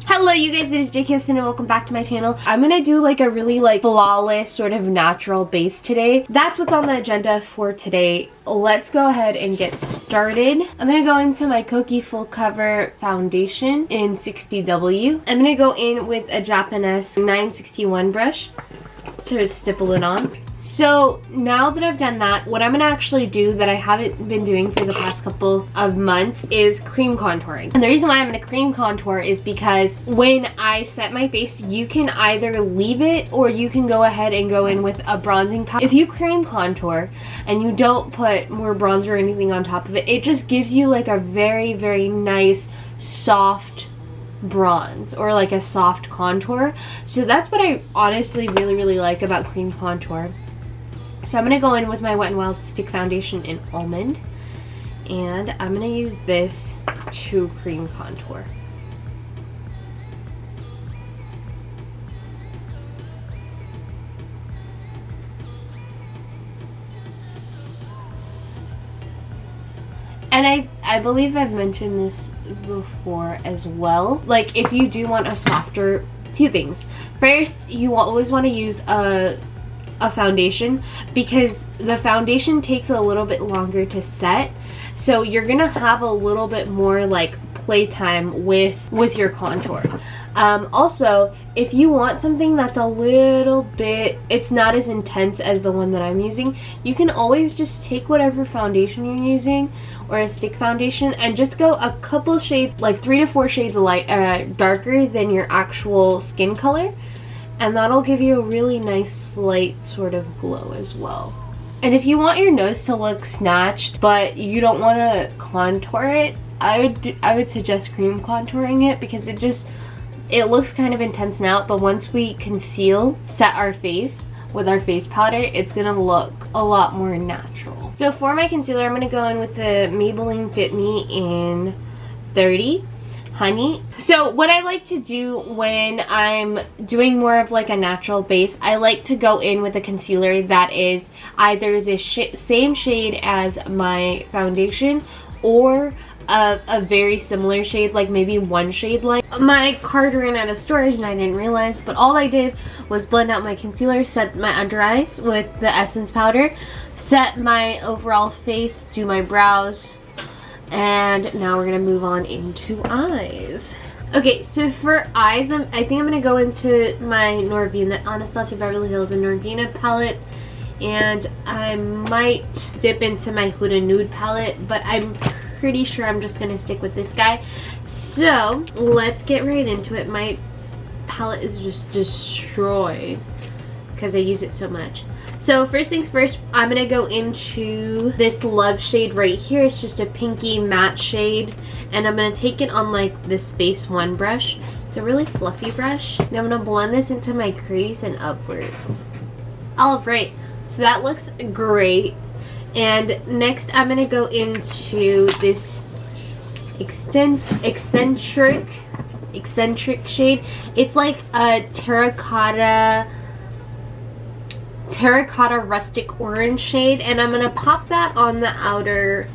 Hello you guys, it is Jksthind and welcome back to my channel. I'm gonna do like a really flawless sort of natural base today. That's what's on the agenda for today. Let's go ahead and get started. I'm gonna go into my Koki Full Cover Foundation in 60W. I'm gonna go in with a Japanese 961 brush to stipple it on. So now that I've done that, what I'm gonna actually do that I haven't been doing for the past couple of months is cream contouring. And the reason why I'm gonna cream contour is because when I set my face, you can either leave it or you can go ahead and go in with a bronzing powder. If you cream contour and you don't put more bronzer or anything on top of it, it just gives you like a very, very nice, soft bronze or like a soft contour. So that's what I honestly really like about cream contour. So I'm going to go in with my Wet n Wild Stick Foundation in Almond, and I'm going to use this to cream contour. And I believe I've mentioned this before as well. Like, if you do want a softer, two things. First, you always want to use a foundation, because the foundation takes a little bit longer to set, so you're gonna have a little bit more like playtime with your contour. Also, if you want something that's a little bit, it's not as intense as the one that I'm using, you can always just take whatever foundation you're using or a stick foundation and just go a couple shades, like 3 to 4 shades darker than your actual skin color. And that'll give you a really nice slight sort of glow as well. And if you want your nose to look snatched but you don't want to contour it, I would suggest cream contouring it, because it looks kind of intense now, but once we conceal, set our face with our face powder, it's gonna look a lot more natural. So for my concealer, I'm gonna go in with the Maybelline Fit Me in 30 Honey. So what I like to do when I'm doing more of like a natural base, I like to go in with a concealer that is either the same shade as my foundation or a very similar shade, like maybe one shade light. My card ran out of storage and I didn't realize, but all I did was blend out my concealer, set my under eyes with the Essence powder, set my overall face, do my brows, and now we're gonna move on into eyes. Okay, so for eyes, I think I'm gonna go into my Norvina, Anastasia Beverly Hills and Norvina palette, and I might dip into my Huda Nude palette, but I'm pretty sure I'm just gonna stick with this guy. So let's get right into it. My palette is just destroyed because I use it so much. So first things first, I'm going to go into this Love shade right here. It's just a pinky matte shade. And I'm going to take it on like this Face One brush. It's a really fluffy brush. Now I'm going to blend this into my crease and upwards. Alright, so that looks great. And next I'm going to go into this eccentric shade. It's like a terracotta rustic orange shade, and I'm gonna pop that on the outer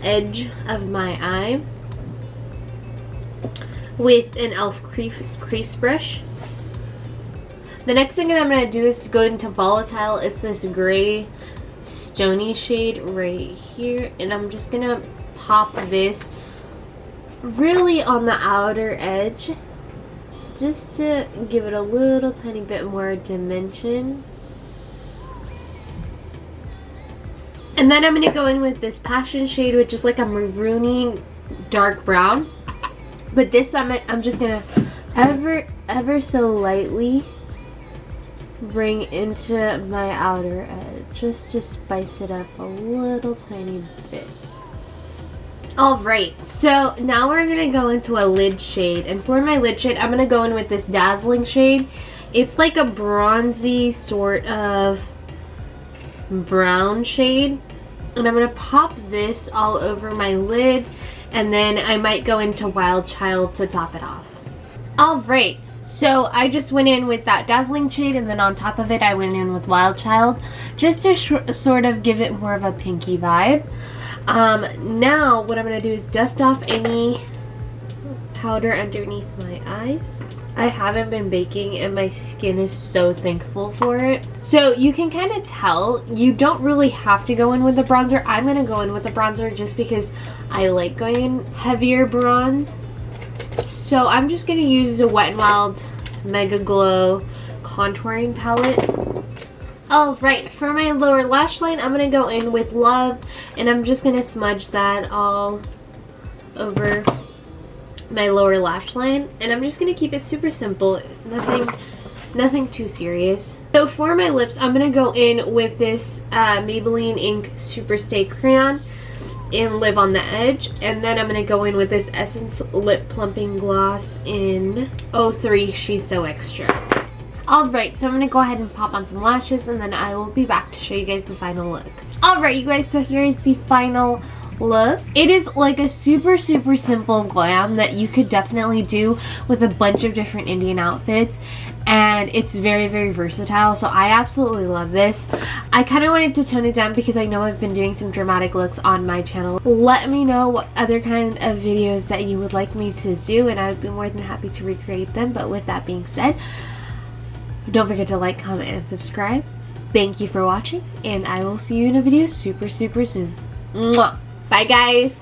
edge of my eye with an e.l.f. crease brush. The next thing that I'm gonna do is to go into Volatile. It's this gray stony shade right here, and I'm just gonna pop this really on the outer edge just to give it a little tiny bit more dimension. And then I'm going to go in with this Passion shade, which is like a maroony dark brown. But this time I'm just going to ever so lightly bring into my outer edge, just to spice it up a little tiny bit. Alright, so now we're going to go into a lid shade. And for my lid shade, I'm going to go in with this Dazzling shade. It's like a bronzy sort of brown shade, and I'm gonna pop this all over my lid, and then I might go into Wild Child to top it off. Alright, so I just went in with that Dazzling shade, and then on top of it I went in with Wild Child just to sort of give it more of a pinky vibe. Now what I'm gonna do is dust off any powder underneath my eyes. I haven't been baking and my skin is so thankful for it. So you can kind of tell you don't really have to go in with the bronzer. I'm going to go in with the bronzer just because I like going in heavier bronze. So I'm just going to use the Wet n Wild Mega Glow contouring palette. Alright, for my lower lash line, I'm going to go in with Love, and I'm just going to smudge that all over my lower lash line, and I'm just going to keep it super simple, nothing too serious. So for my lips, I'm going to go in with this Maybelline Ink Superstay Crayon in Live on the Edge, and then I'm going to go in with this Essence Lip Plumping Gloss in 03 She's So Extra. Alright, so I'm going to go ahead and pop on some lashes, and then I will be back to show you guys the final look. Alright you guys, so here's the final look. It is like a super simple glam that you could definitely do with a bunch of different Indian outfits, and it's very versatile, so I absolutely love this. I kind of wanted to tone it down because I know I've been doing some dramatic looks on my channel. Let me know what other kind of videos that you would like me to do, and I would be more than happy to recreate them. But with that being said, don't forget to like, comment, and subscribe. Thank you for watching, and I will see you in a video super soon. Mwah! Bye guys!